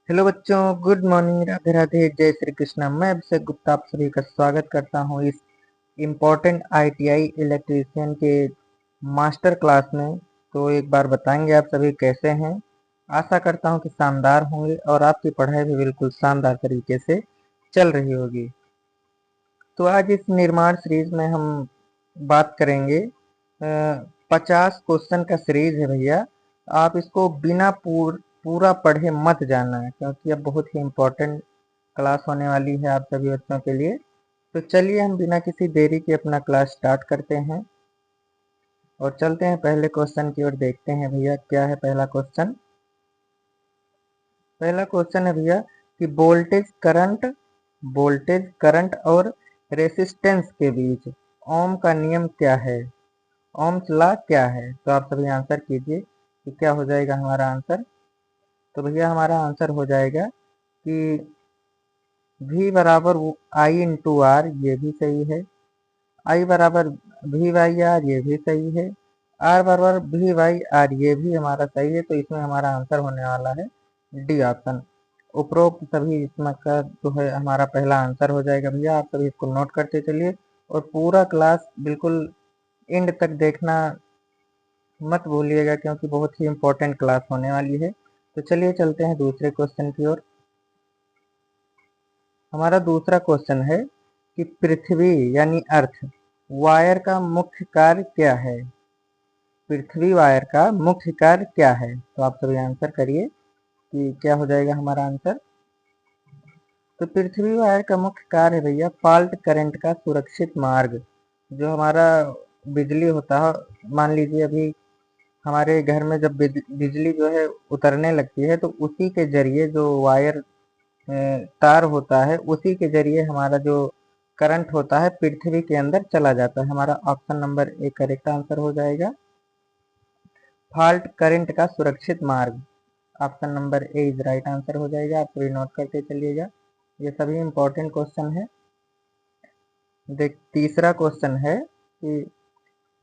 Hello बच्चों, good morning, Radhe Radhe, जय श्री कृष्णा। मैं अभिषेक गुप्ता आप सभी का स्वागत करता हूं इस इम्पोर्टेंट आईटीआई इलेक्ट्रीशियन के मास्टर क्लास में। तो एक बार बताएंगे आप सभी कैसे हैं। आशा करता हूं कि शानदार होंगे और आपकी पढ़ाई भी बिल्कुल शानदार तरीके से चल रही होगी। तो आज इस निर्माण सीरीज में हम बात करेंगे 50 क्वेश्चन का सीरीज है भैया। आप इसको बिना पूरा पढ़े मत जाना है, क्योंकि अब बहुत ही इम्पोर्टेंट क्लास होने वाली है आप सभी बच्चों के लिए। तो चलिए हम बिना किसी देरी के अपना क्लास स्टार्ट करते हैं और चलते हैं पहले क्वेश्चन की ओर। देखते हैं भैया क्या है पहला क्वेश्चन। पहला क्वेश्चन है भैया कि वोल्टेज करंट और रेसिस्टेंस के बीच ओम का नियम क्या है, ओम्स लॉ क्या है। तो आप सभी आंसर कीजिए कि क्या हो जाएगा हमारा आंसर। तो भैया हमारा आंसर हो जाएगा कि V बराबर आई इंटू आर, ये भी सही है। आई बराबर वी बाई आर, ये भी सही है। आर बराबर वी बाई आर, ये भी हमारा सही है। तो इसमें हमारा आंसर होने वाला है डी ऑप्शन। उपरोक्त सभी इसमें का जो है हमारा पहला आंसर हो जाएगा भैया। आप सभी इसको नोट करते चलिए और पूरा क्लास बिल्कुल एंड तक देखना मत भूलिएगा, क्योंकि बहुत ही इम्पोर्टेंट क्लास होने वाली है। तो चलिए चलते हैं दूसरे क्वेश्चन की ओर। हमारा दूसरा क्वेश्चन है कि पृथ्वी यानी अर्थ वायर का मुख्य कार्य क्या है। पृथ्वी वायर का मुख्य कार्य क्या है। तो आप सभी आंसर करिए कि क्या हो जाएगा हमारा आंसर। तो पृथ्वी वायर का मुख्य कार्य है भैया फॉल्ट करंट का सुरक्षित मार्ग। जो हमारा बिजली होता है, मान लीजिए अभी हमारे घर में जब बिजली जो है उतरने लगती है, तो उसी के जरिए जो वायर तार होता है, उसी के जरिए हमारा जो करंट होता है पृथ्वी के अंदर चला जाता है। हमारा option number A correct answer हो जाएगा, फॉल्ट करंट का सुरक्षित मार्ग। Option number A is right answer हो जाएगा। आप सभी नोट करते चलिएगा, ये सभी इंपॉर्टेंट क्वेश्चन है। देख तीसरा क्वेश्चन है कि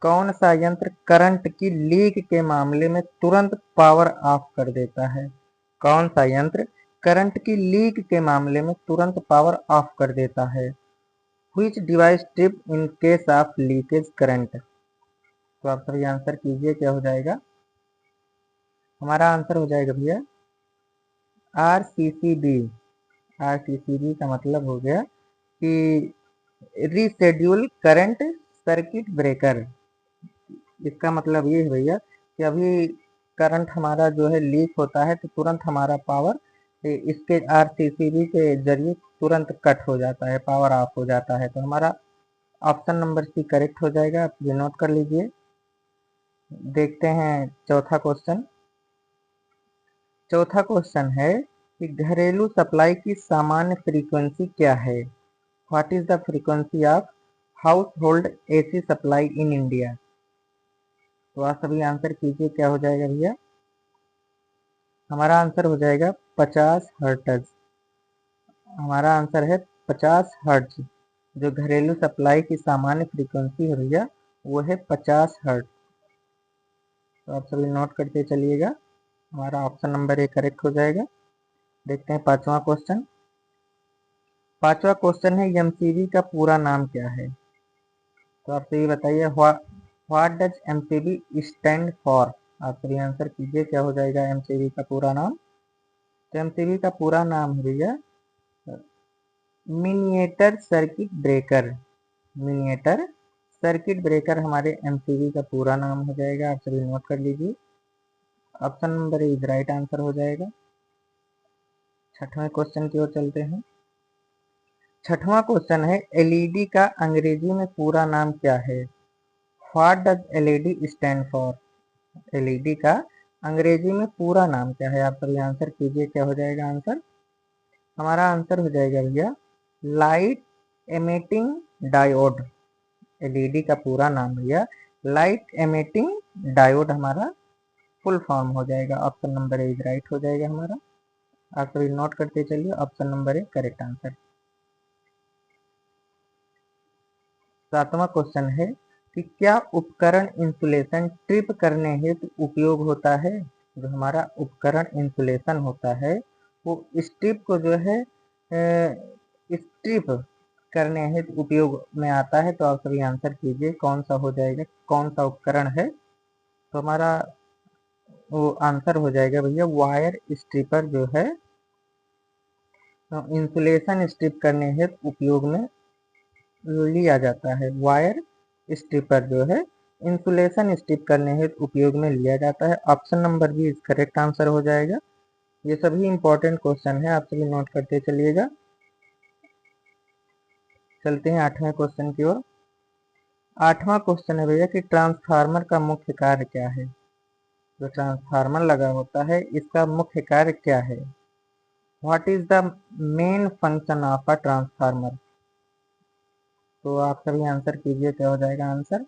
कौन सा यंत्र करंट की लीक के मामले में तुरंत पावर ऑफ कर देता है। कौन सा यंत्र करंट की लीक के मामले में तुरंत पावर ऑफ कर देता है। Which device trip in case of leakage current. तो आप सभी आंसर कीजिए क्या हो जाएगा। हमारा आंसर हो जाएगा भैया RCCB। RCCB का मतलब हो गया कि रीशेड्यूल करंट सर्किट ब्रेकर। इसका मतलब ये है भैया कि अभी करंट हमारा जो है लीक होता है, तो तुरंत हमारा पावर इसके आरसीसीबी के जरिए तुरंत कट हो जाता है, पावर ऑफ हो जाता है। तो हमारा ऑप्शन नंबर सी करेक्ट हो जाएगा। आप ये नोट कर लीजिए। देखते हैं चौथा क्वेश्चन। चौथा क्वेश्चन है कि घरेलू सप्लाई की सामान्य फ्रीक्वेंसी क्या है। What is the frequency of house hold AC supply in India. तो आप सभी आंसर कीजिए क्या हो जाएगा भैया। हमारा आंसर हो जाएगा 50 हर्ट्ज। हमारा आंसर है 50 हर्ट्ज। जो घरेलू सप्लाई की सामान्य फ्रीक्वेंसी है भैया, वो है 50 हर्ट्ज। तो आप सभी नोट करते चलिएगा, हमारा ऑप्शन नंबर ए करेक्ट हो जाएगा। देखते हैं पांचवा क्वेश्चन। पांचवा क्वेश्चन है एमसीबी का पूरा नाम क्या है। तो आप सभी बताइए what does MCB stand for. आप सभी आंसर कीजिए क्या हो जाएगा एमसीबी का पूरा नाम। तो एमसीबी का पूरा नाम है भैया miniature circuit breaker. Miniature circuit breaker हमारे एमसीबी का पूरा नाम हो जाएगा। आप सभी नोट कर लीजिए, option number is right answer हो जाएगा। छठवें क्वेश्चन की ओर चलते हैं। छठवां क्वेश्चन है एलईडी का अंग्रेजी में पूरा नाम क्या है। What does LED stand for. LED का अंग्रेजी में पूरा नाम क्या है। आप सभी आंसर कीजिए क्या हो जाएगा आंसर। हमारा आंसर हो जाएगा भैया लाइट एमिटिंग डायोड। एलईडी का पूरा नाम भैया लाइट एमिटिंग डायोड हमारा फुल फॉर्म हो जाएगा। ऑप्शन नंबर ए राइट हो जाएगा हमारा। आप सभी नोट करते चलिए, option number A correct answer. सातवां क्वेश्चन है कि क्या उपकरण इंसुलेशन ट्रिप करने हेतु उपयोग होता है। जो हमारा उपकरण इंसुलेशन होता है वो स्ट्रिप को जो है स्ट्रिप करने हेतु उपयोग में आता है। तो आप सभी आंसर कीजिए कौन सा हो जाएगा, कौन सा उपकरण है। तो हमारा वो आंसर हो जाएगा भैया वायर स्ट्रिपर जो है इंसुलेशन स्ट्रिप करने हेतु उपयोग में लिया जाता है। वायर स्ट्रिपर जो है इंसुलेशन स्ट्रिप करने हेतु उपयोग में लिया जाता है। Option number B correct answer हो जाएगा। ये सभी इंपॉर्टेंट क्वेश्चन है, आप सभी नोट करते चलिएगा। चलते हैं 8वें क्वेश्चन की ओर। 8वां क्वेश्चन है भैया कि ट्रांसफार्मर का मुख्य कार्य क्या है। जो ट्रांसफार्मर लगा होता है इसका मुख्य कार्य क्या है। What is the main function of a transformer. तो आप सभी आंसर कीजिए क्या हो जाएगा आंसर।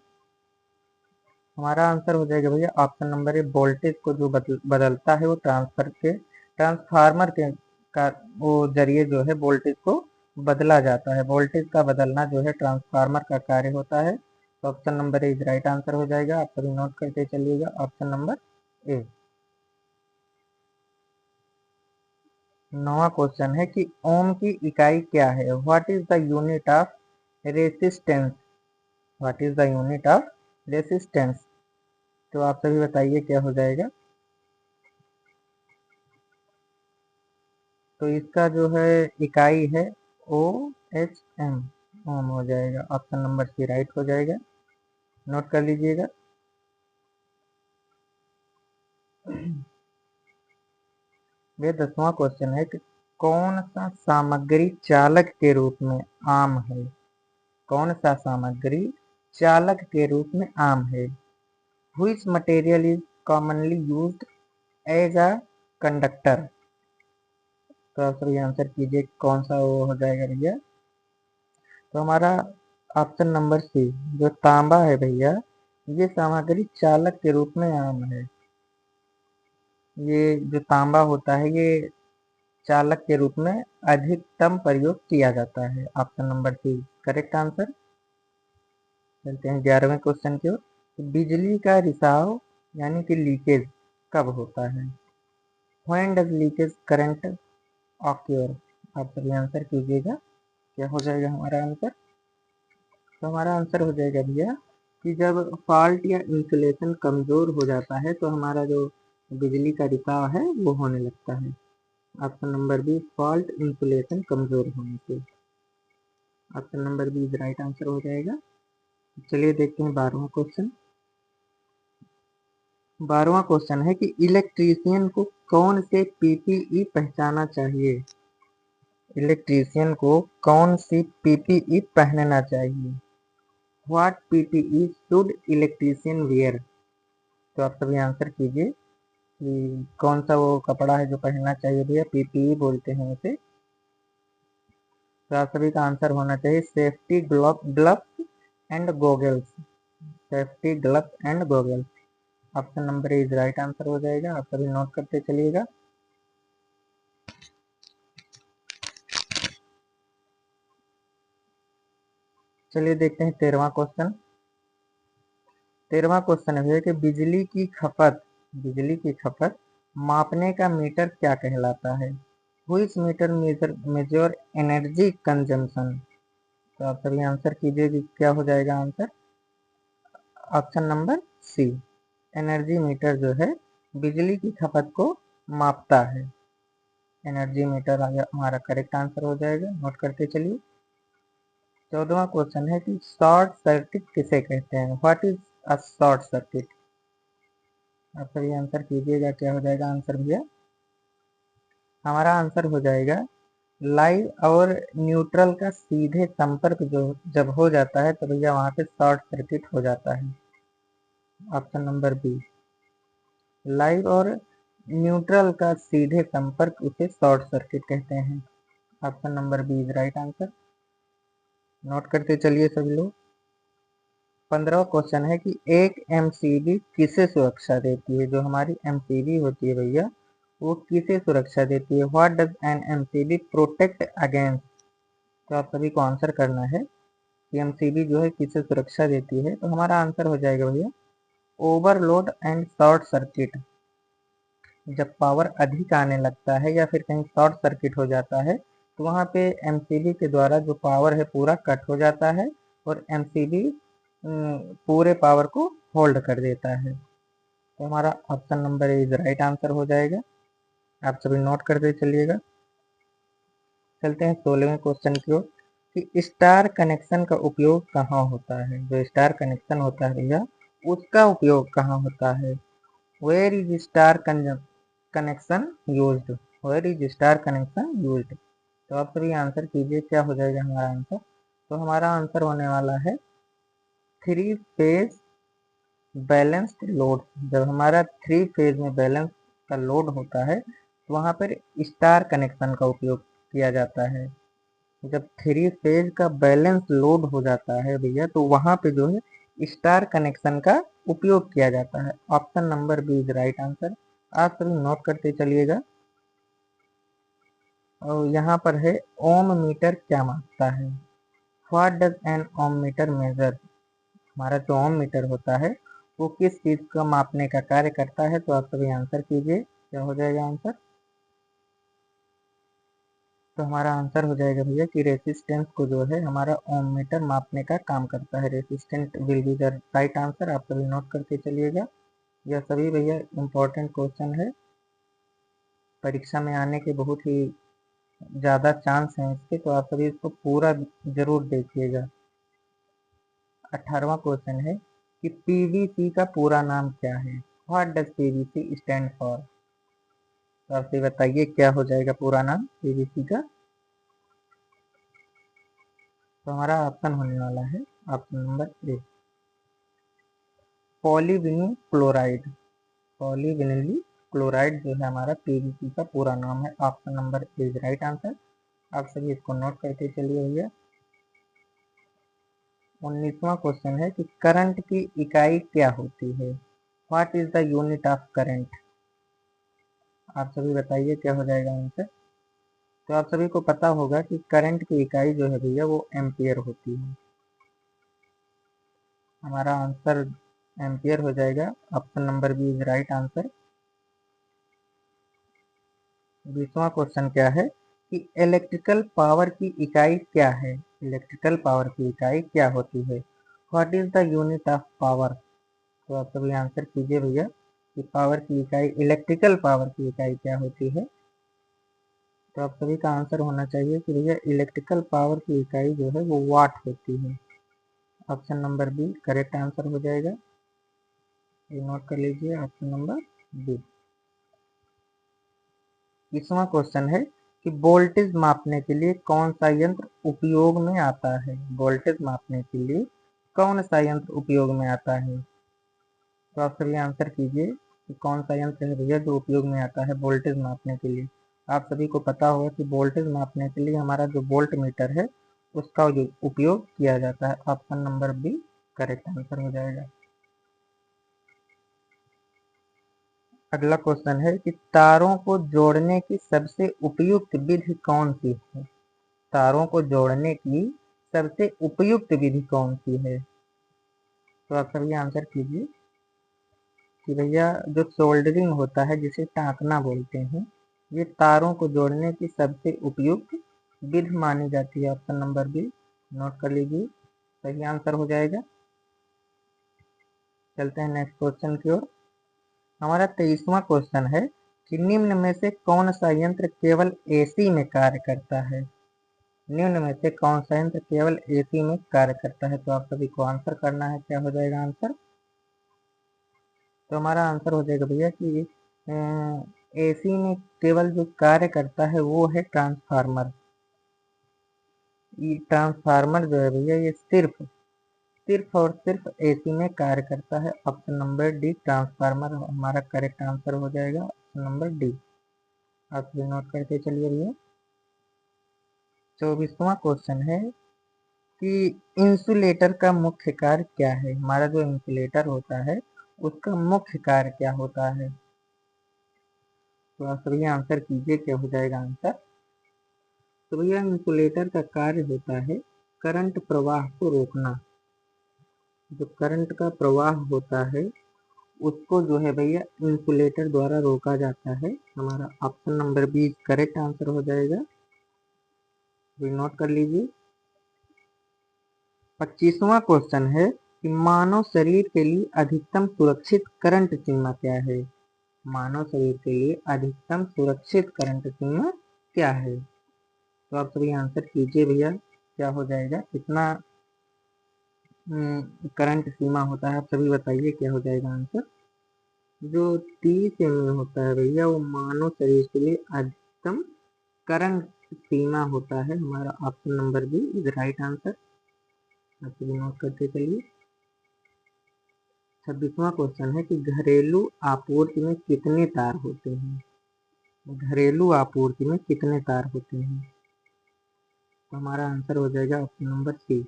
हमारा आंसर हो जाएगा भैया ऑप्शन नंबर ए, वोल्टेज को जो बदलता है वो ट्रांसफार्मर के का वो जरिए जो है वोल्टेज को बदला जाता है। वोल्टेज का बदलना जो है ट्रांसफार्मर का कार्य होता है। तो option number A is right answer हो जाएगा। आप सभी नोट करते चलिएगा ऑप्शन नंबर ए। 9वां क्वेश्चन है कि ओम की इकाई क्या है। What is the unit of resistance. What is the unit of resistance. तो आप सभी बताइए क्या हो जाएगा। तो इसका जो है इकाई है ओ एच एम, ओम हो जाएगा। ऑप्शन नंबर सी राइट हो जाएगा, नोट कर लीजिएगा। ये 10वां क्वेश्चन है कि कौन सा सामग्री चालक के रूप में आम है। कौन सा सामग्री चालक के रूप में आम है। Which material is commonly used as a conductor. तो आप सभी आंसर कीजिए कौन सा वो हो जाएगा भैया। तो हमारा ऑप्शन नंबर सी जो तांबा है भैया, ये सामग्री चालक के रूप में आम है। ये जो तांबा होता है ये चालक के रूप में अधिकतम प्रयोग किया जाता है। Option number C correct answer. चलते हैं 11वें क्वेश्चन की ओर। बिजली का रिसाव यानी कि लीकेज कब होता है। When does leakage current occur. आप सभी आंसर कीजिएगा क्या हो जाएगा हमारा आंसर। तो हमारा आंसर हो जाएगा भैया कि जब फॉल्ट या इंसुलेशन कमजोर हो जाता है तो हमारा जो बिजली का रिसाव है वो होने लगता है। Option number B fault insulation कमजोर होने से। Option number B right answer हो जाएगा। चलिए देखते हैं 12वां क्वेश्चन। 12वां क्वेश्चन है कि इलेक्ट्रीशियन को कौन से पीपीई पहचाना चाहिए। इलेक्ट्रीशियन को कौन सी पीपीई पहनना चाहिए। What PPE should electrician wear. तो आप सभी आंसर कीजिए कि कौन सा वो कपड़ा है जो पहनना चाहिए भैया, पीपीई बोलते हैं उसे। तो आप सभी का आंसर होना चाहिए safety gloves and goggles. Safety gloves and goggles. Option number is right answer हो जाएगा। आप सभी नोट करते चलिएगा। चलिए देखते हैं 13वां क्वेश्चन। 13वां क्वेश्चन है कि बिजली की खपत मापने का मीटर क्या कहलाता है। Which meter measure energy consumption. तो आप सभी आंसर कीजिए कि क्या हो जाएगा answer. Option number C energy meter जो है बिजली की खपत को मापता है। एनर्जी मीटर हमारा करेक्ट आंसर हो जाएगा, नोट करते चलिए। 14वां क्वेश्चन है कि शॉर्ट सर्किट किसे कहते हैं। What is a short circuit. आप सभी आंसर कीजिएगा क्या हो जाएगा आंसर भैया। हमारा आंसर हो जाएगा लाइव और न्यूट्रल का सीधे संपर्क जो जब हो जाता है तो भैया वहां पे शॉर्ट सर्किट हो जाता है। ऑप्शन नंबर बी लाइव और न्यूट्रल का सीधे संपर्क उसे शॉर्ट सर्किट कहते हैं। Option number B is right answer, note करते चलिए सभी लोग। 15वां क्वेश्चन है कि एक एमसीबी किसे सुरक्षा देती है। जो हमारी एमसीबी होती है भैया वो किसे सुरक्षा देती है। What does N MCB protect against. तो आप सभी को आंसर करना है कि एमसीबी जो है किसे सुरक्षा देती है। तो हमारा आंसर हो जाएगा भैया ओवरलोड एंड शॉर्ट सर्किट। जब पावर अधिक आने लगता है या फिर कहीं शॉर्ट सर्किट हो जाता है तो वहाँ पे एमसीबी के द्वारा जो पावर है पूरा कट हो जाता है और एमसीबी पूरे पावर को होल्ड कर देता है। तो हमारा option number A is right answer हो जाएगा। आप सभी नोट करते चलिएगा। चलते हैं 16वें क्वेश्चन की ओर कि स्टार कनेक्शन का उपयोग कहाँ होता है। जो स्टार कनेक्शन होता है भैया उसका उपयोग कहाँ होता है। Where is star connection used. Where is star connection used. तो आप सभी आंसर कीजिए क्या हो जाएगा हमारा आंसर। तो हमारा आंसर होने वाला है 3 फेज बैलेंस्ड लोड। जब हमारा 3 फेज में बैलेंस का लोड होता है तो वहाँ पर स्टार कनेक्शन का उपयोग किया जाता है। जब 3 फेज का बैलेंस लोड हो जाता है भैया तो वहाँ पे जो है स्टार कनेक्शन का उपयोग किया जाता है। Option number B is right answer. आप सभी नोट करते चलिएगा। और यहाँ पर है ओम मीटर क्या मापता है। What does an ohm meter measure. हमारा जो ओम मीटर होता है वो किस चीज का मापने का कार्य करता है। तो आप सभी आंसर कीजिए क्या हो जाएगा आंसर। तो हमारा आंसर हो जाएगा भैया कि रेसिस्टेंस को जो है हमारा ओम मीटर मापने का काम करता है। Resistant will be the right answer. आप सभी नोट करके चलिएगा। यह सभी भैया इंपॉर्टेंट क्वेश्चन है, परीक्षा में आने के बहुत ही ज़्यादा चांस हैं इसके, तो आप सभी इसको पूरा जरूर देखिएगा। 18वां क्वेश्चन है कि पीवीसी का पूरा नाम क्या है। What does PVC stand for. तो आप सभी बताइए क्या हो जाएगा पूरा नाम पीवीसी का। तो हमारा ऑप्शन होने वाला है option number A polyvinyl chloride. Polyvinyl chloride जो है हमारा पीवीसी का पूरा नाम है। Option number A is right answer. आप सभी इसको नोट करके चलिए भैया। 19वां क्वेश्चन है कि करंट की इकाई क्या होती है। What is the unit of current. आप सभी बताइए क्या हो जाएगा आंसर। तो आप सभी को पता होगा कि करंट की इकाई जो है भैया वो एम्पियर होती है। हमारा आंसर एम्पियर हो जाएगा। Option number B is right answer. 20वां क्वेश्चन क्या है कि इलेक्ट्रिकल पावर की इकाई क्या है। इलेक्ट्रिकल पावर की इकाई क्या होती है। What is the unit of power. तो आप सभी आंसर कीजिए भैया कि पावर की इकाई इलेक्ट्रिकल पावर की इकाई क्या होती है। तो आप सभी का आंसर होना चाहिए कि भैया इलेक्ट्रिकल पावर की इकाई जो है वो वाट होती है। Option number B correct answer हो जाएगा। ये नोट कर लीजिए ऑप्शन नंबर बी। 20वां क्वेश्चन है कि वोल्टेज मापने के लिए कौन सा यंत्र उपयोग में आता है। वोल्टेज मापने के लिए कौन सा यंत्र उपयोग में आता है। तो आप सभी आंसर कीजिए कि कौन सा यंत्र है भैया जो उपयोग में आता है वोल्टेज मापने के लिए। आप सभी को पता होगा कि वोल्टेज मापने के लिए हमारा जो वोल्ट मीटर है उसका जो उपयोग किया जाता है। Option number B correct answer हो जाएगा। अगला क्वेश्चन है कि तारों को जोड़ने की सबसे उपयुक्त विधि कौन सी है। तारों को जोड़ने की सबसे उपयुक्त विधि कौन सी है। तो आप सभी आंसर कीजिए कि भैया जो सोल्डरिंग होता है जिसे टाँकना बोलते हैं ये तारों को जोड़ने की सबसे उपयुक्त विधि मानी जाती है। ऑप्शन नंबर बी नोट कर लीजिए सही आंसर हो जाएगा। चलते हैं नेक्स्ट क्वेश्चन की ओर। हमारा 23वां क्वेश्चन है कि निम्न में से कौन सा यंत्र केवल एसी में कार्य करता है। निम्न में से कौन सा यंत्र केवल एसी में कार्य करता है। तो आप सभी को आंसर करना है क्या हो जाएगा आंसर। तो हमारा आंसर हो जाएगा भैया कि एसी में केवल जो कार्य करता है वो है ट्रांसफार्मर। ये ट्रांसफार्मर जो है भैया ये सिर्फ सिर्फ और सिर्फ एसी में कार्य करता है। ऑप्शन नंबर डी ट्रांसफार्मर हमारा करेक्ट आंसर हो जाएगा। ऑप्शन नंबर डी आप भी नोट करके चलिए भैया। 24वां क्वेश्चन है कि इंसुलेटर का मुख्य कार्य क्या है। हमारा जो इंसुलेटर होता है उसका मुख्य कार्य क्या होता है। तो आप सभी आंसर कीजिए क्या हो जाएगा आंसर। तो भैया इंसुलेटर का कार्य होता है करंट प्रवाह को रोकना। जो करंट का प्रवाह होता है उसको जो है भैया इंसुलेटर द्वारा रोका जाता है। हमारा option number B correct answer हो जाएगा। नोट कर लीजिए। 25वां क्वेश्चन है कि मानव शरीर के लिए अधिकतम सुरक्षित करंट सीमा क्या है। मानव शरीर के लिए अधिकतम सुरक्षित करंट सीमा क्या है? तो आप सभी आंसर कीजिए भैया, क्या हो जाएगा, कितना करंट सीमा होता है, आप सभी बताइए क्या हो जाएगा आंसर। जो 30 mm होता है भैया, वो मानव शरीर के लिए अधिकतम करंट सीमा होता है। हमारा option number B is right answer. आप सभी नोट करते चलिए। 26वां क्वेश्चन है कि घरेलू आपूर्ति में कितने तार होते हैं। घरेलू आपूर्ति में कितने तार होते हैं? तो हमारा आंसर हो जाएगा ऑप्शन नंबर सी,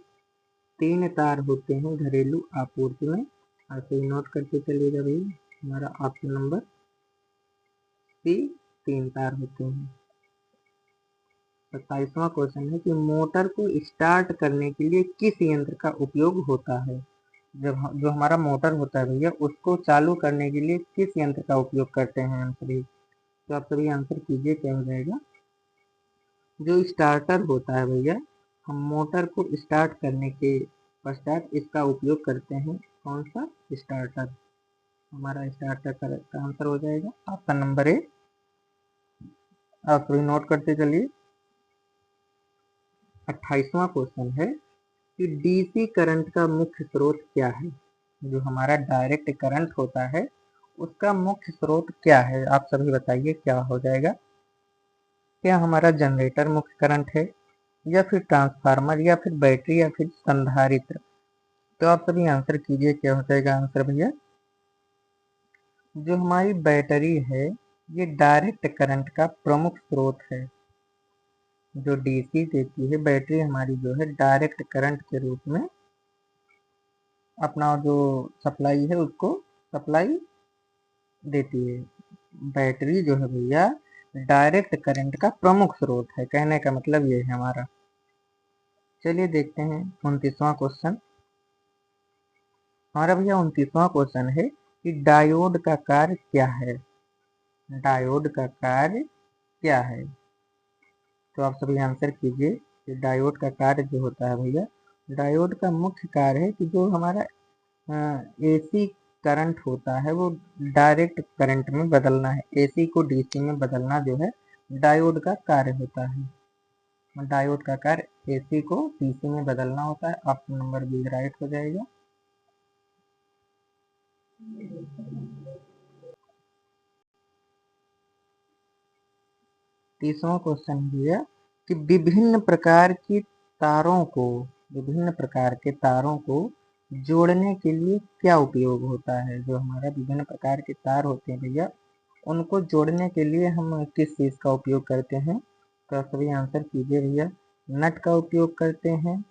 3 तार होते हैं घरेलू आपूर्ति में। आप नोट करते चलिएगा भैया, हमारा ऑप्शन नंबर सी 3 तार होते हैं। 27वां क्वेश्चन है कि मोटर को स्टार्ट करने के लिए किस यंत्र का उपयोग होता है। जब जो हमारा मोटर होता है भैया, उसको चालू करने के लिए किस यंत्र का उपयोग करते हैं हम सभी? तो आप सभी आंसर कीजिए, क्या हो जाएगा। जो स्टार्टर होता है भैया, हम मोटर को स्टार्ट करने के पश्चात इसका उपयोग करते हैं। कौन सा? स्टार्टर। हमारा स्टार्टर का आंसर हो जाएगा ऑप्शन नंबर ए। आप सभी नोट करते चलिए। 28वां क्वेश्चन है कि डीसी करंट का मुख्य स्रोत क्या है। जो हमारा डायरेक्ट करंट होता है, उसका मुख्य स्रोत क्या है? आप सभी बताइए, क्या हो जाएगा। क्या हमारा जनरेटर मुख्य करंट है, या फिर ट्रांसफार्मर, या फिर बैटरी, या फिर संधारित्र? तो आप सभी आंसर कीजिए, क्या हो जाएगा आंसर भैया। जो हमारी बैटरी है, ये डायरेक्ट करंट का प्रमुख स्रोत है। जो डीसी देती है बैटरी हमारी, जो है डायरेक्ट करंट के रूप में अपना जो सप्लाई है उसको सप्लाई देती है। बैटरी जो है भैया डायरेक्ट करंट का प्रमुख स्रोत है, कहने का मतलब ये है हमारा। चलिए देखते हैं 29वां क्वेश्चन। हमारा भैया 29वां क्वेश्चन है कि डायोड का कार्य क्या है। डायोड का कार्य क्या है? तो आप सभी आंसर कीजिए कि डायोड का कार्य जो होता है भैया, डायोड का मुख्य कार्य है कि जो हमारा एसी करंट होता है वो डायरेक्ट करंट में बदलना है। एसी को डीसी में बदलना जो है डायोड का कार्य होता है। डायोड का कार्य एसी को डीसी में बदलना होता है। ऑप्शन नंबर बी राइट हो जाएगा। 30वां क्वेश्चन दिया कि विभिन्न प्रकार के तारों को जोड़ने के लिए क्या उपयोग होता है। जो हमारा विभिन्न प्रकार के तार होते हैं भैया, उनको जोड़ने के लिए हम किस चीज़ का उपयोग करते हैं? तो सभी आंसर कीजिए भैया। नट का उपयोग करते हैं,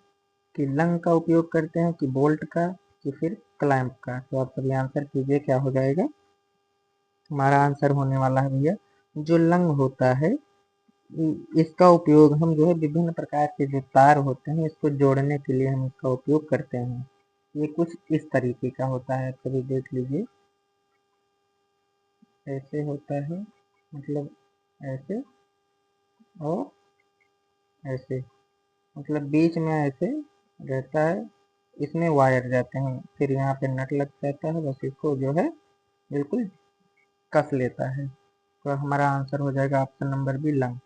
कि लंग का उपयोग करते हैं, कि बोल्ट का, कि फिर क्लैंप का? तो आप सभी आंसर कीजिए, क्या हो जाएगा। हमारा आंसर होने वाला है भैया, जो लंग होता है इसका उपयोग हम जो है विभिन्न प्रकार के जो तार होते हैं इसको जोड़ने के लिए हम इसका उपयोग करते हैं। ये कुछ इस तरीके का होता है, कभी देख लीजिए। ऐसे होता है, मतलब ऐसे, और ऐसे, मतलब बीच में ऐसे रहता है, इसमें वायर जाते हैं, फिर यहाँ पे नट लग जाता है, बस इसको जो है बिल्कुल कस लेता है। तो हमारा आंसर हो जाएगा ऑप्शन नंबर बी लंग।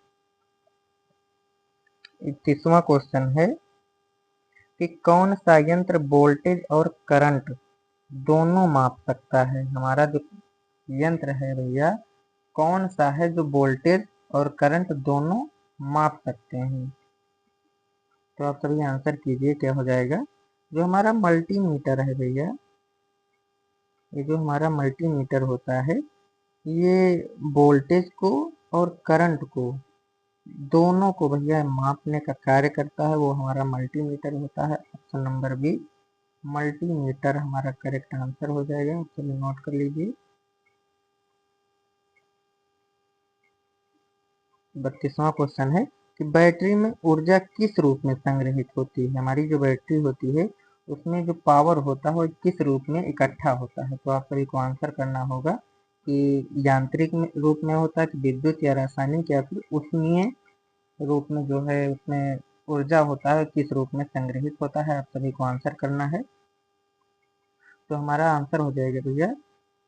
31वां क्वेश्चन है कि कौन सा यंत्र वोल्टेज और करंट दोनों माप सकता है। हमारा जो यंत्र है भैया, कौन सा है जो वोल्टेज और करंट दोनों माप सकते हैं? तो आप सभी आंसर कीजिए, क्या हो जाएगा। जो हमारा मल्टीमीटर है भैया, ये जो हमारा मल्टीमीटर होता है, ये वोल्टेज को और करंट को दोनों को भैया मापने का कार्य करता है, वो हमारा मल्टीमीटर होता है। ऑप्शन नंबर बी मल्टीमीटर हमारा करेक्ट आंसर हो जाएगा। चलिए नोट कर लीजिए। 32वां क्वेश्चन है कि बैटरी में ऊर्जा किस रूप में संग्रहित होती है। हमारी जो बैटरी होती है उसमें जो पावर होता है वो किस रूप में इकट्ठा होता है। तो आप सभी को आंसर करना होगा कि यांत्रिक रूप में होता है कि विद्युत या रासायनिक या फिर उष्मीय रूप में जो है उसमें ऊर्जा होता है किस रूप में संग्रहित होता है। आप सभी को आंसर करना है। तो हमारा आंसर हो जाएगा भैया,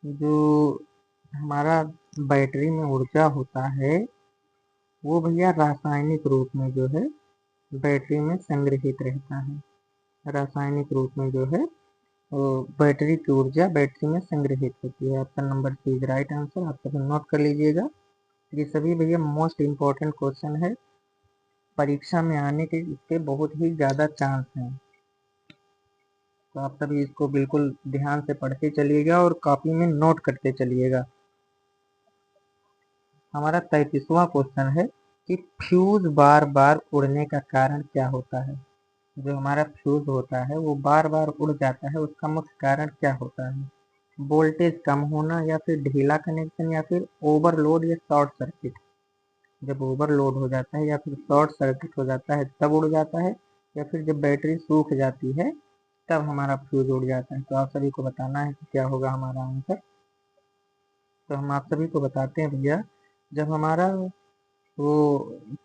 जो हमारा बैटरी में ऊर्जा होता है वो भैया रासायनिक रूप में जो है बैटरी में संग्रहित रहता है। रासायनिक रूप में जो है वो बैटरी की ऊर्जा बैटरी में संग्रहित होती है। Option number C is right answer. आप सभी नोट कर लीजिएगा। ये सभी भैया मोस्ट इम्पोर्टेंट क्वेश्चन है, परीक्षा में आने के इसके बहुत ही ज़्यादा चांस हैं। तो आप सभी इसको बिल्कुल ध्यान से पढ़ते चलिएगा और कॉपी में नोट करते चलिएगा। हमारा 33वां क्वेश्चन है कि फ्यूज बार बार उड़ने का कारण क्या होता है। जो हमारा फ्यूज होता है वो बार बार उड़ जाता है, उसका मुख्य कारण क्या होता है। वोल्टेज कम होना या फिर ढीला कनेक्शन या फिर ओवरलोड या शॉर्ट सर्किट। जब ओवरलोड हो जाता है या फिर शॉर्ट सर्किट हो जाता है तब उड़ जाता है, या फिर जब बैटरी सूख जाती है तब हमारा फ्यूज उड़ जाता है। तो आप सभी को बताना है कि क्या होगा हमारा आंसर। तो हम आप सभी को बताते हैं भैया, जब हमारा वो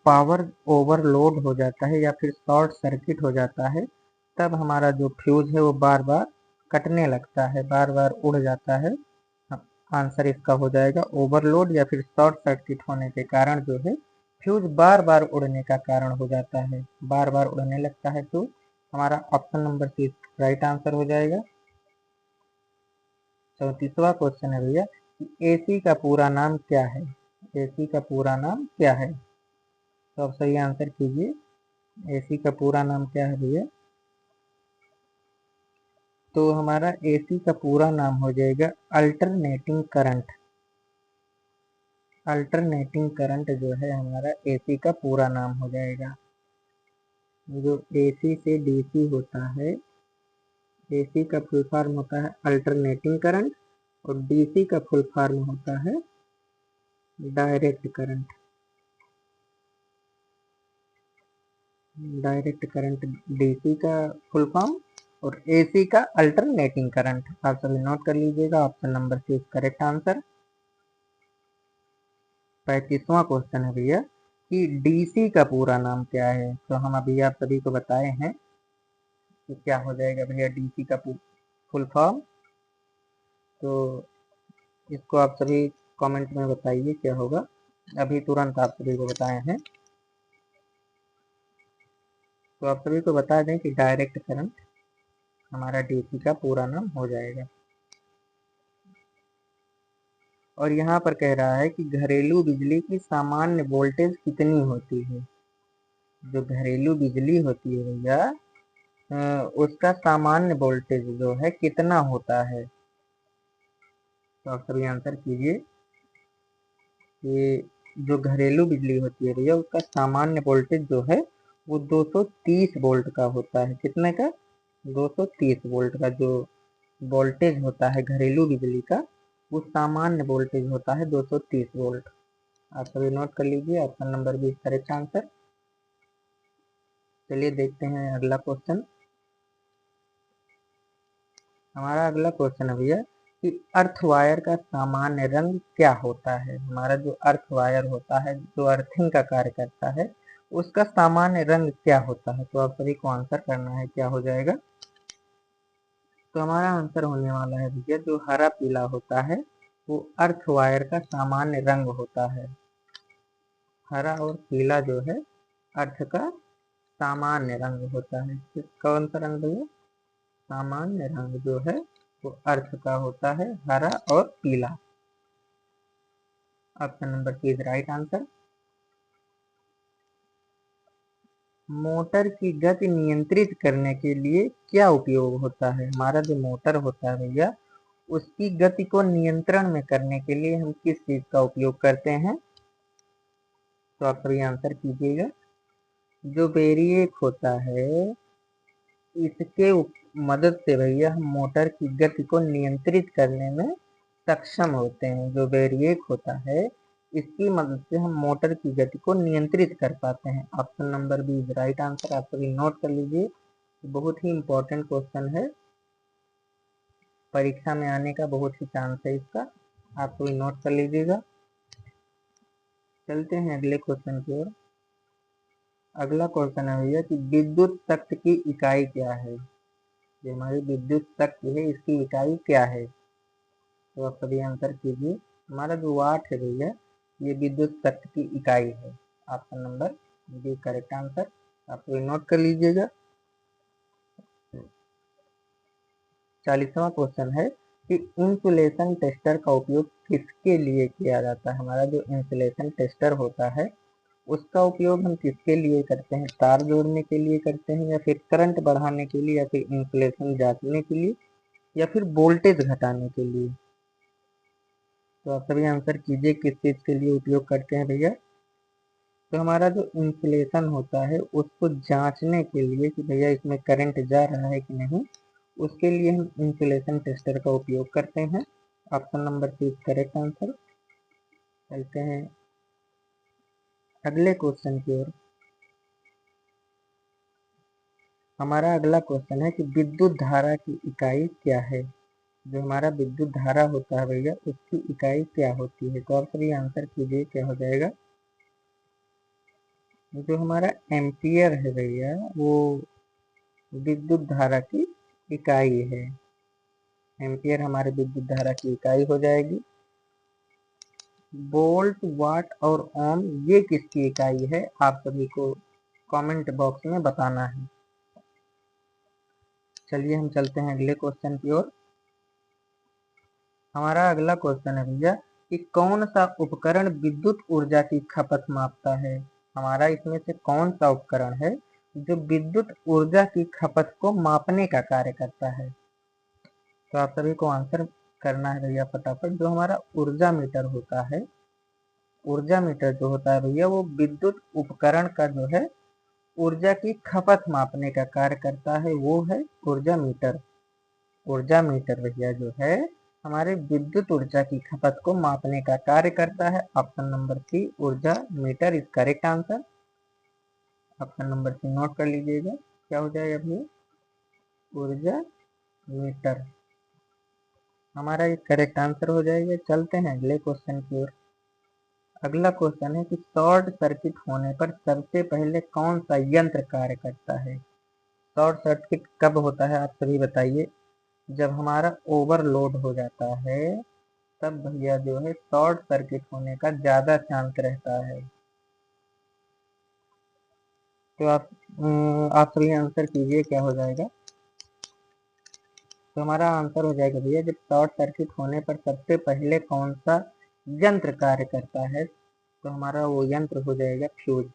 पावर ओवरलोड हो जाता है या फिर शॉर्ट सर्किट हो जाता है तब हमारा जो फ्यूज है वो बार बार कटने लगता है, बार बार उड़ जाता है। आंसर इसका हो जाएगा ओवरलोड या फिर शॉर्ट सर्किट होने के कारण जो है फ्यूज बार बार उड़ने का कारण हो जाता है, बार बार उड़ने लगता है। तो हमारा option number C right answer हो जाएगा। 34वां क्वेश्चन है भैया कि एसी का पूरा नाम क्या है। एसी का पूरा नाम क्या है। तो आप सही आंसर कीजिए। एसी का पूरा नाम क्या है भैया। तो हमारा एसी का पूरा नाम हो जाएगा अल्टरनेटिंग करंट। अल्टरनेटिंग करंट जो है हमारा एसी का पूरा नाम हो जाएगा। जो एसी से डीसी होता है, एसी का फुल फॉर्म होता है अल्टरनेटिंग करंट और डीसी का फुल फॉर्म होता है direct current. Direct current DC का फुल फॉर्म और एसी का अल्टरनेटिंग करंट। आप सभी नोट कर लीजिएगा। Option number C correct answer. 35वां क्वेश्चन है भैया कि डीसी का पूरा नाम क्या है। तो हम अभी आप सभी को बताए हैं कि क्या हो जाएगा भैया डीसी का फुल फॉर्म। तो इसको आप सभी कमेंट में बताइए क्या होगा। अभी तुरंत आप सभी को बताए हैं। तो आप सभी को बता दें कि डायरेक्ट करंट हमारा डीसी का पूरा नाम हो जाएगा। और यहाँ पर कह रहा है कि घरेलू बिजली की सामान्य वोल्टेज कितनी होती है। जो घरेलू बिजली होती है भैया उसका सामान्य वोल्टेज जो है कितना होता है। तो आप सभी आंसर कीजिए कि जो घरेलू बिजली होती है भैया उसका सामान्य वोल्टेज जो है वो 230 वोल्ट का होता है। कितने का। 230 वोल्ट का जो वोल्टेज होता है घरेलू बिजली का वो सामान्य वोल्टेज होता है 230 वोल्ट। आप सभी नोट कर लीजिए। Option number B correct answer. चलिए देखते हैं अगला क्वेश्चन। हमारा अगला क्वेश्चन है भैया कि अर्थ वायर का सामान्य रंग क्या होता है। हमारा जो अर्थ वायर होता है जो अर्थिंग का कार्य करता है उसका सामान्य रंग क्या होता है। तो आप सभी को आंसर करना है क्या हो जाएगा। तो हमारा आंसर होने वाला है भैया जो हरा पीला होता है वो अर्थ वायर का सामान्य रंग होता है। हरा और पीला जो है अर्थ का सामान्य रंग होता है। कौन सा रंग भैया। सामान्य रंग जो है वो अर्थ का होता है हरा और पीला। Option number C is right answer. Motor की गति नियंत्रित करने के लिए क्या उपयोग होता है। हमारा जो मोटर होता है भैया उसकी गति को नियंत्रण में करने के लिए हम किस चीज का उपयोग करते हैं। तो आप सभी आंसर कीजिएगा। जो वेरिएक होता है इसके मदद से भैया हम मोटर की गति को नियंत्रित करने में सक्षम होते हैं। जो वेरिएक होता है इसकी मदद से हम मोटर की गति को नियंत्रित कर पाते हैं। Option number B is right answer. आप सभी नोट कर लीजिए। बहुत ही इम्पोर्टेंट क्वेश्चन है, परीक्षा में आने का बहुत ही चांस है इसका, आप कोई नोट कर लीजिएगा। चलते हैं अगले क्वेश्चन की ओर। अगला क्वेश्चन है भैया कि विद्युत शक्ति की इकाई क्या है। जो हमारी विद्युत शक्ति है इसकी इकाई क्या है, तो आप सभी आंसर कीजिए। हमारा जो वाट है भैया, ये विद्युत शक्ति की इकाई है। Option number B correct answer, आप कोई नोट कर लीजिएगा। 40वां क्वेश्चन है कि इंसुलेशन टेस्टर का उपयोग किसके लिए किया जाता है। हमारा जो इंसुलेशन टेस्टर होता है उसका उपयोग हम किसके लिए करते हैं, तार जोड़ने के लिए करते हैं, या फिर करंट बढ़ाने के लिए, या फिर इंसुलेशन जांचने के लिए, या फिर वोल्टेज घटाने के लिए। तो आप सभी आंसर कीजिए किस चीज के लिए उपयोग करते हैं भैया। तो हमारा जो इंसुलेशन होता है उसको जांचने के लिए कि भैया इसमें करंट जा रहा है कि नहीं, उसके लिए हम इंसुलेशन टेस्टर का उपयोग करते हैं। Option number C correct answer. चलते हैं अगले क्वेश्चन की ओर। हमारा अगला क्वेश्चन है कि विद्युत धारा की इकाई क्या है। जो हमारा विद्युत धारा होता है भैया उसकी इकाई क्या होती है, तो आप सभी आंसर कीजिए क्या हो जाएगा। जो हमारा एम्पियर है भैया वो विद्युत धारा की इकाई है। एम्पियर हमारे विद्युत धारा की इकाई हो जाएगी। वोल्ट, वाट और ओम ये किसकी इकाई है, आप सभी को कमेंट बॉक्स में बताना है। चलिए हम चलते हैं अगले क्वेश्चन की ओर। हमारा अगला क्वेश्चन है भैया कि कौन सा उपकरण विद्युत ऊर्जा की खपत मापता है। हमारा इसमें से कौन सा उपकरण है जो विद्युत ऊर्जा की खपत को मापने का कार्य करता है। तो आप सभी को आंसर करना है भैया फटाफट। जो हमारा ऊर्जा मीटर होता है, ऊर्जा मीटर जो होता है भैया वो विद्युत उपकरण का जो है ऊर्जा की खपत मापने का कार्य करता है, वो है ऊर्जा मीटर। ऊर्जा मीटर भैया जो है हमारे विद्युत ऊर्जा की खपत को मापने का कार्य करता है। ऑप्शन नंबर सी ऊर्जा meter is correct answer. Option number C note कर लीजिएगा क्या हो जाएगा भैया, ऊर्जा मीटर हमारा ये करेक्ट आंसर हो जाएगा। चलते हैं अगले क्वेश्चन की ओर। अगला क्वेश्चन है कि शॉर्ट सर्किट होने पर सबसे पहले कौन सा यंत्र कार्य करता है। शॉर्ट सर्किट कब होता है आप सभी बताइए। जब हमारा ओवरलोड हो जाता है तब भैया जो है शॉर्ट सर्किट होने का ज्यादा चांस रहता है। तो आप सभी आंसर कीजिए क्या हो जाएगा। तो हमारा आंसर हो जाएगा भैया जब शॉर्ट सर्किट होने पर सबसे पहले कौन सा यंत्र कार्य करता है, तो हमारा वो यंत्र हो जाएगा फ्यूज।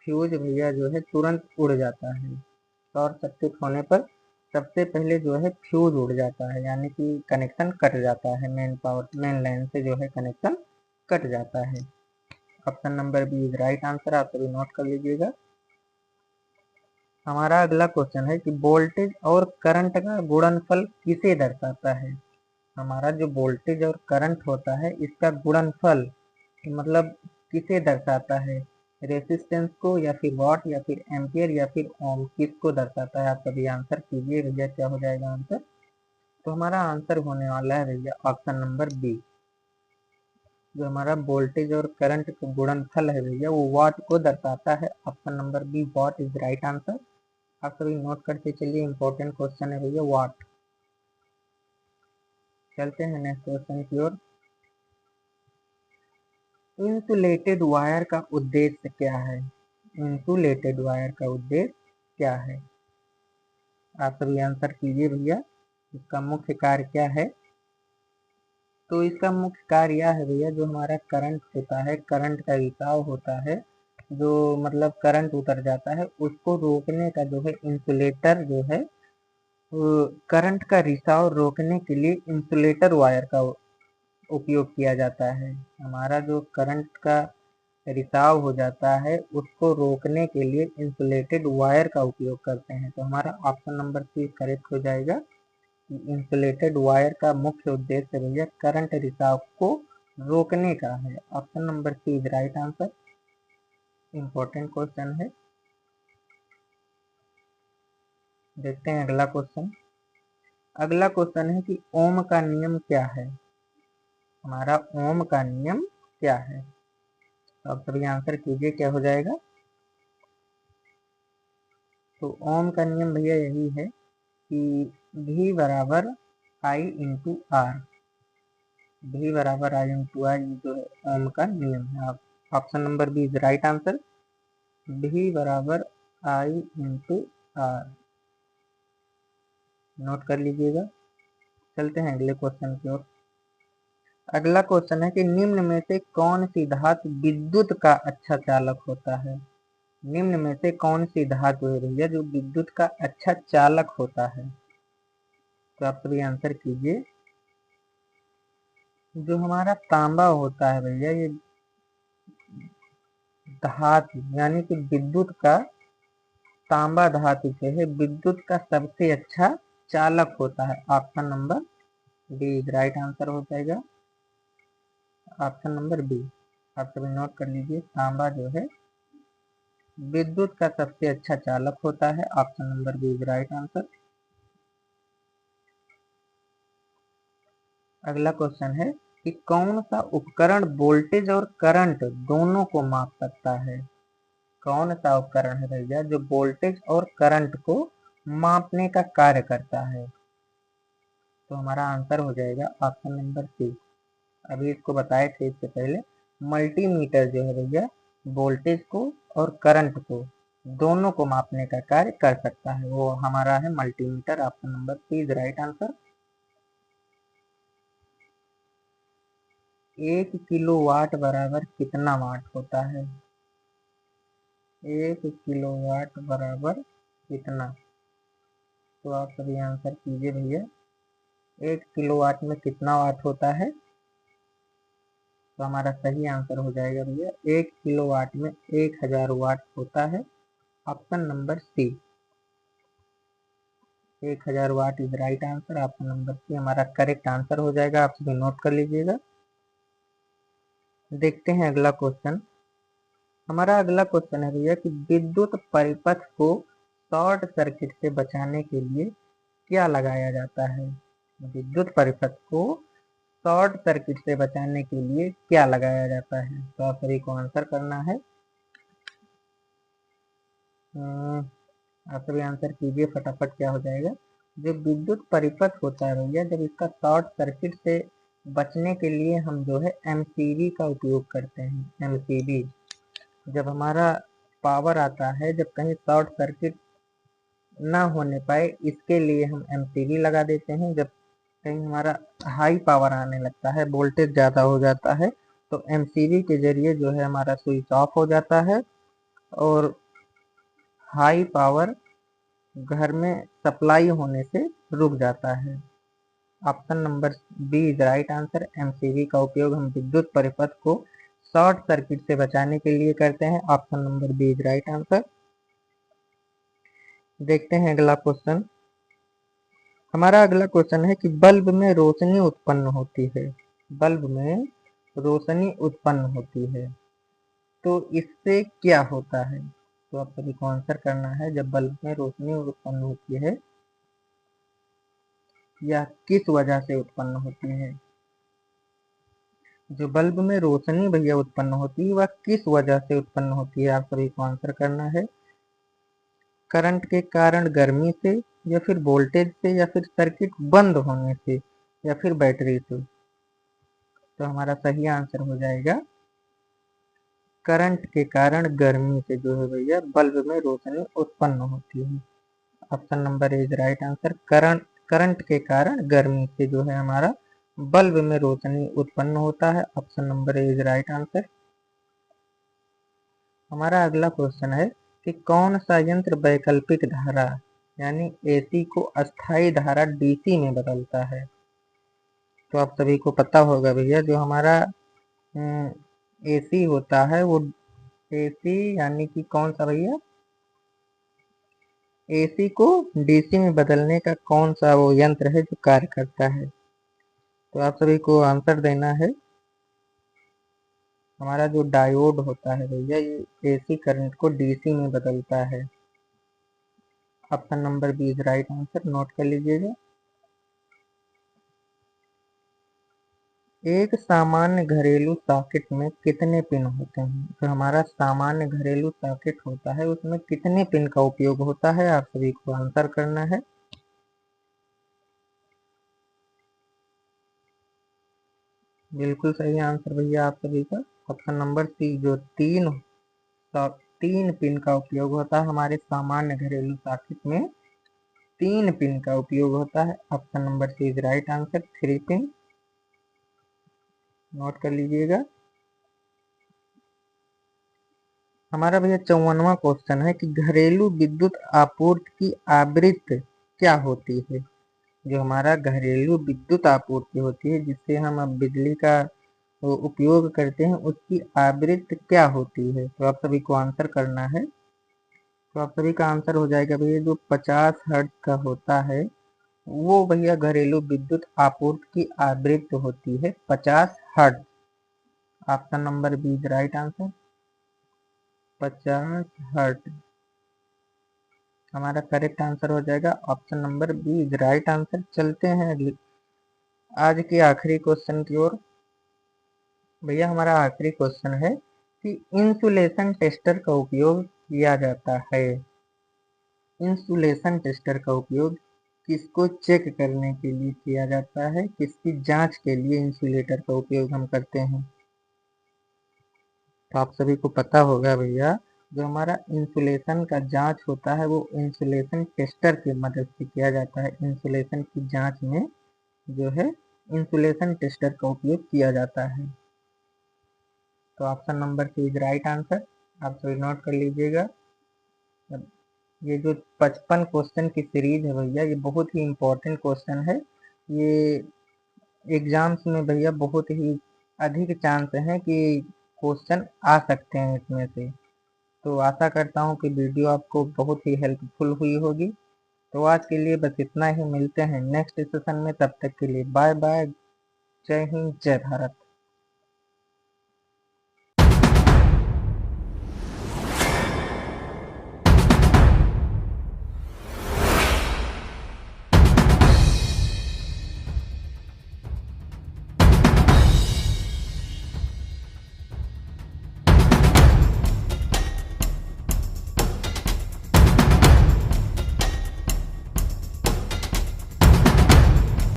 फ्यूज भैया जो है तुरंत उड़ जाता है। शॉर्ट सर्किट होने पर सबसे पहले जो है फ्यूज उड़ जाता है, यानी कि कनेक्शन कट जाता है, मेन लाइन से जो है कनेक्शन कट जाता है। Option number B is right answer, आप सभी नोट कर लीजिएगा। हमारा अगला क्वेश्चन है कि वोल्टेज और करंट का गुणनफल किसे दर्शाता है। हमारा जो वोल्टेज और करंट होता है इसका गुणनफल मतलब किसे दर्शाता है, रेसिस्टेंस को, या फिर वॉट, या फिर एम्पियर, या फिर ओम, किसको दर्शाता है। आप सभी आंसर कीजिए भैया क्या हो जाएगा आंसर। तो हमारा आंसर होने वाला है भैया ऑप्शन नंबर बी। जो हमारा वोल्टेज और करंट का गुणनफल है भैया वो वाट को दर्शाता है। Option number B watt is right answer. आप सभी नोट करते चलिए, इंपॉर्टेंट क्वेश्चन है भैया वाट। चलते हैं नेक्स्ट क्वेश्चन की ओर। इंसुलेटेड वायर का उद्देश्य क्या है। इंसुलेटेड वायर का उद्देश्य क्या है, आप सभी आंसर कीजिए भैया। इसका मुख्य कार्य क्या है। तो इसका मुख्य कार्य यह है भैया जो हमारा करंट होता है, करंट का रिसाव होता है, जो मतलब करंट उतर जाता है उसको रोकने का जो है इंसुलेटर जो है, करंट का रिसाव रोकने के लिए इंसुलेटर वायर का उपयोग किया जाता है। हमारा जो करंट का रिसाव हो जाता है उसको रोकने के लिए इंसुलेटेड वायर का उपयोग करते हैं। तो हमारा ऑप्शन नंबर सी करेक्ट हो जाएगा। इंसुलेटेड वायर का मुख्य उद्देश्य भैया करंट रिसाव को रोकने का है। Option number C is right answer. Important question है। देखते हैं अगला क्वेश्चन। अगला क्वेश्चन है कि ओम का नियम क्या है। हमारा ओम का नियम क्या है, तो आप सभी आंसर कीजिए क्या हो जाएगा। तो ओम का नियम भैया यही है कि V बराबर I इंटू आर। V बराबर I इंटू आर, ये जो है ओम का नियम है। आप option number B is right answer. V बराबर I इंटू आर, नोट कर लीजिएगा। चलते हैं अगले क्वेश्चन की ओर। अगला क्वेश्चन है कि निम्न में से कौन सी धातु विद्युत का अच्छा चालक होता है। निम्न में से कौन सी धातु है भैया जो विद्युत का अच्छा चालक होता है, तो आप सभी आंसर कीजिए। जो हमारा तांबा होता है भैया, ये धातु यानी कि विद्युत का, तांबा धातु जो है विद्युत का सबसे अच्छा चालक होता है। Option number D right answer हो जाएगा। ऑप्शन नंबर बी आप सभी नोट कर लीजिए, तांबा जो है विद्युत का सबसे अच्छा चालक होता है। Option number B right answer. अगला क्वेश्चन है कि कौन सा उपकरण वोल्टेज और करंट दोनों को माप सकता है। कौन सा उपकरण है भैया जो वोल्टेज और करंट को मापने का कार्य करता है, तो हमारा आंसर हो जाएगा ऑप्शन नंबर सी। अभी इसको बताए थे इससे पहले, मल्टीमीटर जो है भैया वोल्टेज को और करंट को दोनों को मापने का कार्य कर सकता है, वो हमारा है multimeter. Option number C is right answer. 1 kilowatt बराबर कितना वाट होता है। 1 किलोवाट बराबर कितना, तो आप सभी आंसर कीजिए भैया। 1 किलोवाट में कितना वाट होता है, तो हमारा सही आंसर हो जाएगा भैया 1 किलोवाट में 1000 वाट होता है। Option number C 1000 watt is right answer. Option number C हमारा करेक्ट आंसर हो जाएगा। आप सभी नोट कर लीजिएगा। देखते हैं अगला क्वेश्चन। हमारा अगला क्वेश्चन है भैया कि विद्युत परिपथ को शॉर्ट सर्किट से बचाने के लिए क्या लगाया जाता है। विद्युत परिपथ को शॉर्ट सर्किट से बचाने के लिए क्या लगाया जाता है, तो आप सभी को आंसर करना है। आप सभी आंसर कीजिए फटाफट क्या हो जाएगा। जो विद्युत परिपथ होता है भैया, जब इसका शॉर्ट सर्किट से बचने के लिए हम जो है एमसीबी का उपयोग करते हैं। एमसीबी जब हमारा पावर आता है, जब कहीं शॉर्ट सर्किट ना होने पाए, इसके लिए हम एमसीबी लगा देते हैं। जब कहीं हमारा हाई पावर आने लगता है, वोल्टेज ज़्यादा हो जाता है, तो एमसीबी के जरिए जो है हमारा स्विच ऑफ हो जाता है और हाई पावर घर में सप्लाई होने से रुक जाता है। Option number B is right answer. MCB का उपयोग हम विद्युत परिपथ को शॉर्ट सर्किट से बचाने के लिए करते हैं। Option number B is right answer. देखते हैं अगला क्वेश्चन। हमारा अगला क्वेश्चन है कि बल्ब में रोशनी उत्पन्न होती है। बल्ब में रोशनी उत्पन्न होती है, तो इससे क्या होता है, तो आप सभी को आंसर करना है। जब बल्ब में रोशनी उत्पन्न होती है, यह किस वजह से उत्पन्न होती है। जो बल्ब में रोशनी भैया उत्पन्न होती है, वह किस वजह से उत्पन्न होती है, आप सभी को आंसर करना है। करंट के कारण, गर्मी से, या फिर वोल्टेज से, या फिर सर्किट बंद होने से, या फिर बैटरी से, तो हमारा सही आंसर हो जाएगा करंट के कारण, गर्मी से जो है भैया बल्ब में रोशनी उत्पन्न होती है। Option number is right answer. Current के कारण, गर्मी से जो है हमारा बल्ब में रोशनी उत्पन्न होता है। Option number is right answer. हमारा अगला क्वेश्चन है कि कौन सा यंत्र वैकल्पिक धारा यानी एसी को अस्थाई धारा डीसी में बदलता है, तो आप सभी को पता होगा भैया जो हमारा एसी होता है, वो एसी यानी कि कौन सा भैया, एसी को डीसी में बदलने का कौन सा वो यंत्र है जो कार्य करता है, तो आप सभी को आंसर देना है। हमारा जो डायोड होता है भैया, ये एसी करंट को डीसी में बदलता है। Option number B is right answer, note कर लीजिएगा। एक सामान्य घरेलू सॉकेट में कितने पिन होते हैं? जो हमारा सामान्य घरेलू सॉकेट होता है उसमें कितने पिन का उपयोग होता है, आप सभी को आंसर करना है। बिल्कुल सही आंसर भैया आप सभी का ऑप्शन नंबर सी, जो तीन पिन का उपयोग होता है हमारे सामान्य घरेलू सॉकेट में, 3 पिन का उपयोग होता है। Option number C is right answer, 3 pin, note कर लीजिएगा। हमारा भैया 54वां क्वेश्चन है कि घरेलू विद्युत आपूर्ति की आवृत्ति क्या होती है? जो हमारा घरेलू विद्युत आपूर्ति होती है जिससे हम अब बिजली का उपयोग करते हैं उसकी आवृत्ति क्या होती है? तो आप सभी को आंसर करना है। तो आप सभी का आंसर हो जाएगा भैया जो 50 हर्ट्ज का होता है वो भैया घरेलू विद्युत आपूर्ति की आवृत्ति होती है 50 hertz. Option number B is right answer, 50 hertz हमारा करेक्ट आंसर हो जाएगा। Option number B is right answer. चलते हैं आज के आखिरी क्वेश्चन की ओर। भैया हमारा आखिरी क्वेश्चन है कि इंसुलेशन टेस्टर का उपयोग किया जाता है। इंसुलेशन टेस्टर का उपयोग किसको चेक करने के लिए किया जाता है, किसकी जांच के लिए इंसुलेटर का उपयोग हम करते हैं? तो आप सभी को पता होगा भैया जो हमारा इंसुलेशन का जांच होता है वो इंसुलेशन टेस्टर की मदद से किया जाता है। इंसुलेशन की जांच में जो है इंसुलेशन टेस्टर का उपयोग किया जाता है। तो option number C is right answer, आप सभी नोट कर लीजिएगा। ये जो 55 क्वेश्चन की सीरीज है भैया ये बहुत ही इम्पोर्टेंट क्वेश्चन है। ये एग्जाम्स में भैया बहुत ही अधिक चांस हैं कि क्वेश्चन आ सकते हैं इसमें से। तो आशा करता हूँ कि वीडियो आपको बहुत ही हेल्पफुल हुई होगी। तो आज के लिए बस इतना ही, मिलते हैं नेक्स्ट सेशन में, तब तक के लिए बाय बाय, जय हिंद जय भारत।